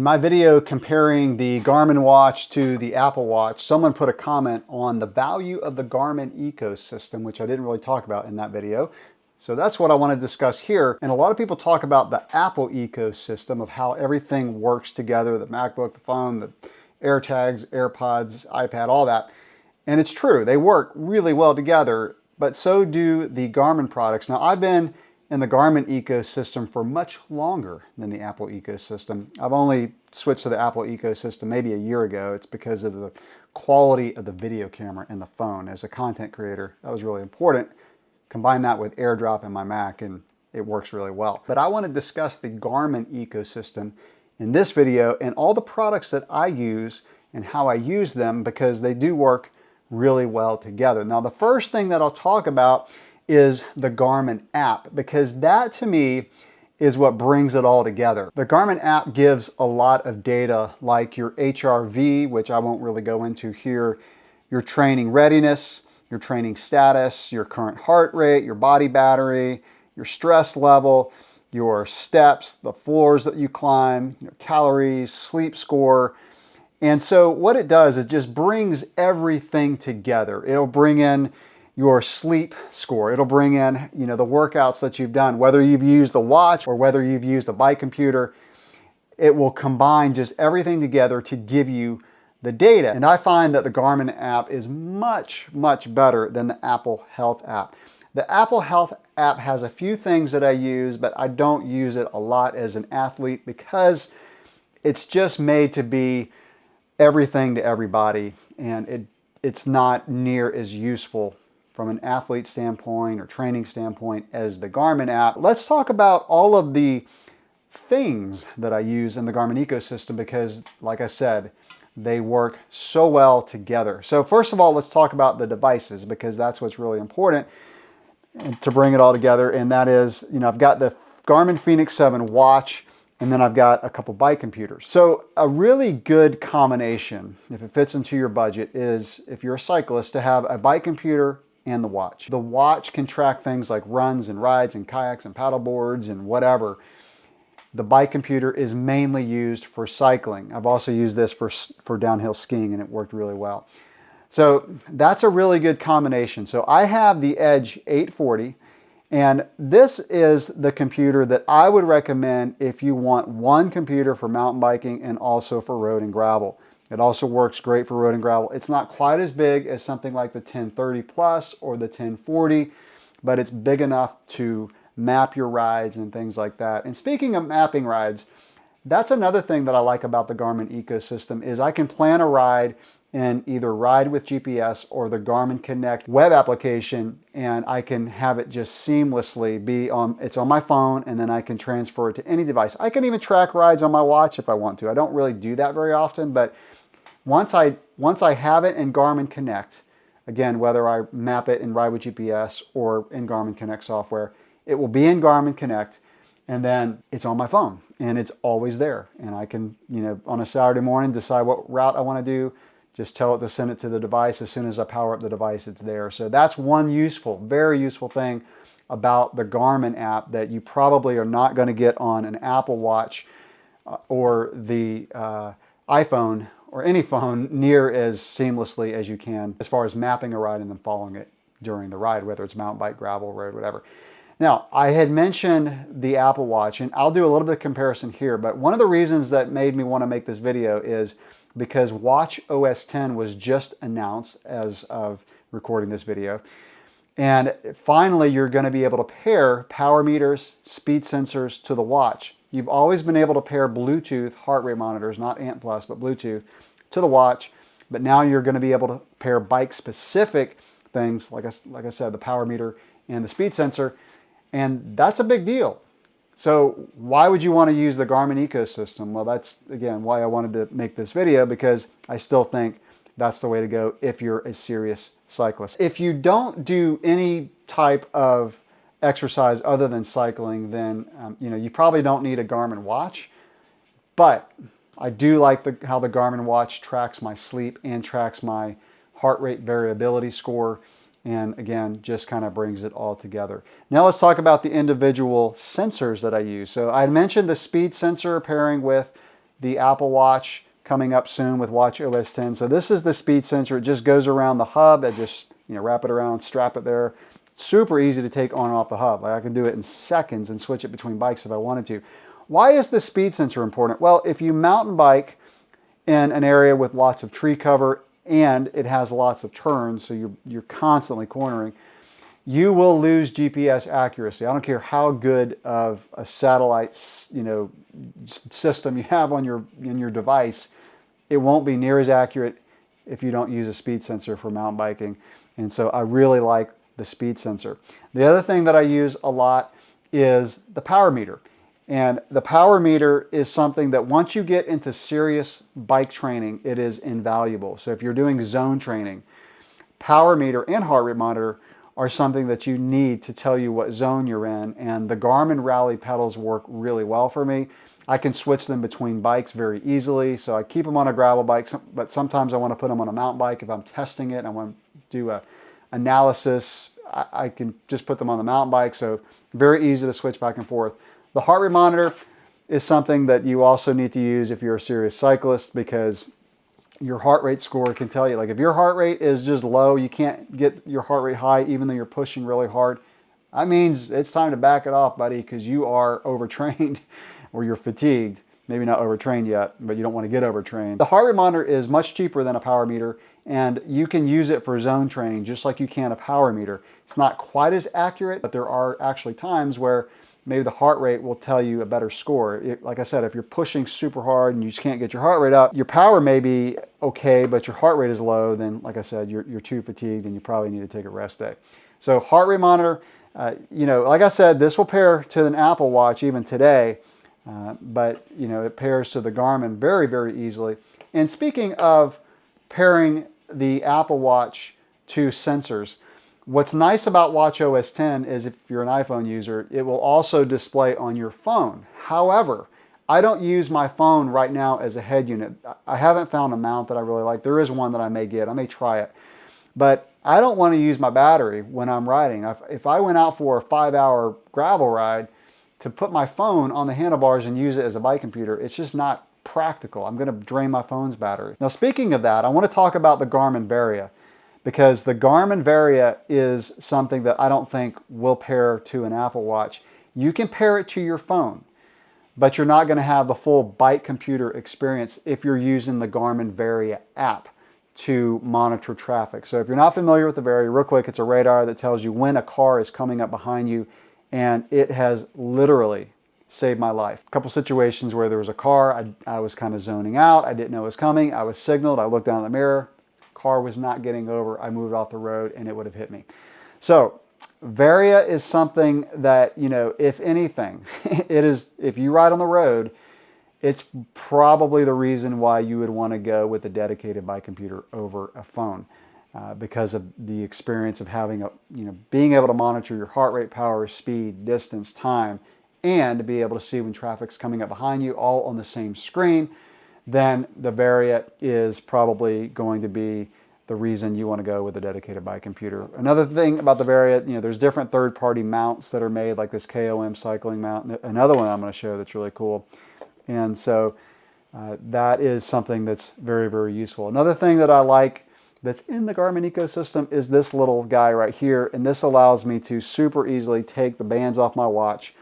In my video comparing the Garmin watch to the Apple Watch, someone put a comment on the value of the Garmin ecosystem, which I didn't really talk about in that video. So that's what I want to discuss here. And a lot of people talk about the Apple ecosystem of how everything works together, the MacBook, the phone, the AirTags, AirPods, iPad, all that. And it's true, they work really well together, but so do the Garmin products. Now, I've been in the Garmin ecosystem for much longer than the Apple ecosystem. I've only switched to the Apple ecosystem maybe a year ago. It's because of the quality of the video camera in the phone. As a content creator, that was really important. Combine that with AirDrop in my Mac and it works really well. But I want to discuss the Garmin ecosystem in this video and all the products that I use and how I use them, because they do work really well together. Now, the first thing that I'll talk about is the Garmin app, because that to me is what brings it all together. The Garmin app gives a lot of data like your HRV, which I won't really go into here, your training readiness, your training status, your current heart rate, your body battery, your stress level, your steps, the floors that you climb, your calories, sleep score. And so what it does, it just brings everything together. It'll bring in your sleep score. It'll bring in, the workouts that you've done, whether you've used the watch or whether you've used a bike computer. It will combine just everything together to give you the data. And I find that the Garmin app is much, much better than the Apple Health app. The Apple Health app has a few things that I use, but I don't use it a lot as an athlete because it's just made to be everything to everybody, and it's not near as useful from an athlete standpoint or training standpoint as the Garmin app. Let's talk about all of the things that I use in the Garmin ecosystem because, like I said, they work so well together. So first of all, let's talk about the devices, because that's what's really important to bring it all together. And that is, I've got the Garmin Fenix 7 watch, and then I've got a couple bike computers. So a really good combination, if it fits into your budget, is if you're a cyclist, to have a bike computer and the watch. The watch can track things like runs and rides and kayaks and paddle boards and whatever. The bike computer is mainly used for cycling. I've also used this for downhill skiing, and it worked really well. So that's a really good combination. So I have the Edge 840, and this is the computer that I would recommend if you want one computer for mountain biking and also for road and gravel. It also works great for road and gravel. It's not quite as big as something like the 1030 Plus or the 1040, but it's big enough to map your rides and things like that. And speaking of mapping rides, that's another thing that I like about the Garmin ecosystem is I can plan a ride and either ride with GPS or the Garmin Connect web application, and I can have it just seamlessly it's on my phone, and then I can transfer it to any device. I can even track rides on my watch if I want to. I don't really do that very often, but once I have it in Garmin Connect, again, whether I map it and ride with GPS or in Garmin Connect software, it will be in Garmin Connect, and then it's on my phone, and it's always there. And I can, on a Saturday morning, decide what route I want to do, just tell it to send it to the device. As soon as I power up the device, it's there. So that's one very useful thing about the Garmin app that you probably are not going to get on an Apple Watch or the iPhone or any phone near as seamlessly as you can as far as mapping a ride and then following it during the ride, whether it's mountain bike, gravel, road, whatever. Now, I had mentioned the Apple Watch, and I'll do a little bit of comparison here, but one of the reasons that made me want to make this video is because Watch OS 10 was just announced as of recording this video. And finally, you're going to be able to pair power meters, speed sensors to the watch. You've always been able to pair Bluetooth heart rate monitors, not Ant Plus, but Bluetooth, to the watch. But now you're going to be able to pair bike-specific things, like I said, the power meter and the speed sensor. And that's a big deal. So why would you want to use the Garmin ecosystem? Well, that's, again, why I wanted to make this video, because I still think that's the way to go if you're a serious cyclist. If you don't do any type of exercise other than cycling, then you probably don't need a Garmin watch. But I do like how the Garmin watch tracks my sleep and tracks my heart rate variability score, and again, just kind of brings it all together. Now let's talk about the individual sensors that I use. So I mentioned the speed sensor pairing with the Apple Watch coming up soon with watch OS 10. So this is the speed sensor. It just goes around the hub. I just, wrap it around, strap it there. Super easy to take on and off the hub. Like I can do it in seconds and switch it between bikes if I wanted to. Why is the speed sensor important? Well, if you mountain bike in an area with lots of tree cover and it has lots of turns, so you're constantly cornering, you will lose GPS accuracy. I don't care how good of a satellite, system you have on in your device. It won't be near as accurate if you don't use a speed sensor for mountain biking. And so I really like the speed sensor. The other thing that I use a lot is the power meter. And the power meter is something that once you get into serious bike training, it is invaluable. So if you're doing zone training, power meter and heart rate monitor are something that you need to tell you what zone you're in. And the Garmin Rally pedals work really well for me. I can switch them between bikes very easily. So I keep them on a gravel bike, but sometimes I want to put them on a mountain bike if I'm testing it and I want to do a analysis. I can just put them on the mountain bike. So very easy to switch back and forth. The heart rate monitor is something that you also need to use if you're a serious cyclist, because your heart rate score can tell you, like if your heart rate is just low, you can't get your heart rate high even though you're pushing really hard. That means it's time to back it off, buddy, because you are overtrained or you're fatigued. Maybe not overtrained yet, but you don't want to get overtrained. The heart rate monitor is much cheaper than a power meter, and you can use it for zone training just like you can a power meter. It's not quite as accurate, but there are actually times where maybe the heart rate will tell you a better score. Like I said, if you're pushing super hard and you just can't get your heart rate up, your power may be okay, but your heart rate is low, then like I said, you're too fatigued and you probably need to take a rest day. So heart rate monitor, like I said, this will pair to an Apple Watch even today, but it pairs to the Garmin very, very easily. And speaking of pairing the Apple Watch to sensors, what's nice about watch OS 10 is if you're an iPhone user, it will also display on your phone. However, I don't use my phone right now as a head unit. I haven't found a mount that I really like. There is one that I may get. I may try it. But I don't want to use my battery when I'm riding. If I went out for a 5-hour gravel ride, to put my phone on the handlebars and use it as a bike computer, it's just not practical. I'm going to drain my phone's battery. Now, speaking of that, I want to talk about the Garmin Varia, because the Garmin Varia is something that I don't think will pair to an Apple Watch. You can pair it to your phone, but you're not going to have the full bike computer experience if you're using the Garmin Varia app to monitor traffic. So if you're not familiar with the Varia, real quick, it's a radar that tells you when a car is coming up behind you, and it has literally saved my life. A couple situations where there was a car, I was kind of zoning out, I didn't know it was coming, I was signaled, I looked down in the mirror, car was not getting over, I moved off the road and it would have hit me. So Varia is something that, if anything, it is, if you ride on the road, it's probably the reason why you would want to go with a dedicated bike computer over a phone, because of the experience of having being able to monitor your heart rate, power, speed, distance, time, and to be able to see when traffic's coming up behind you all on the same screen. Then the Varia is probably going to be the reason you want to go with a dedicated bike computer. Another thing about the Varia, there's different third-party mounts that are made, like this KOM cycling mount. Another one I'm going to show that's really cool. And so that is something that's very, very useful. Another thing that I like that's in the Garmin ecosystem is this little guy right here. And this allows me to super easily take the bands off my watch,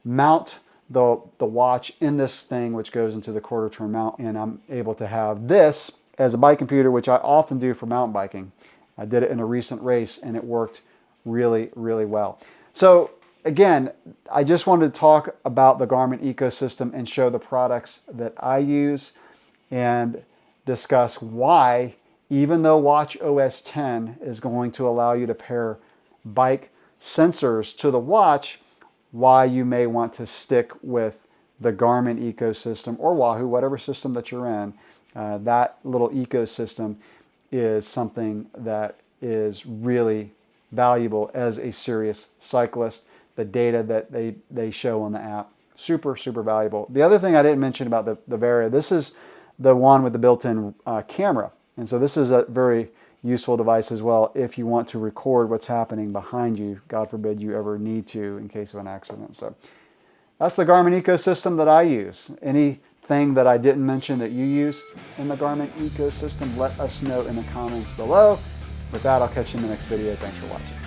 mount the watch in this thing, which goes into the quarter turn mount, and I'm able to have this as a bike computer, which I often do for mountain biking. I did it in a recent race and it worked really, really well. So again, I just wanted to talk about the Garmin ecosystem and show the products that I use and discuss why, even though watch OS 10 is going to allow you to pair bike sensors to the watch, why you may want to stick with the Garmin ecosystem or Wahoo, whatever system that you're in. That little ecosystem is something that is really valuable as a serious cyclist. The data that they show on the app, super, super valuable. The other thing I didn't mention about the Varia, this is the one with the built-in camera. And so this is a very useful device as well if you want to record what's happening behind you. God forbid you ever need to in case of an accident. So that's the Garmin ecosystem that I use. Any thing that I didn't mention that you use in the Garmin ecosystem, let us know in the comments below. With that, I'll catch you in the next video. Thanks for watching.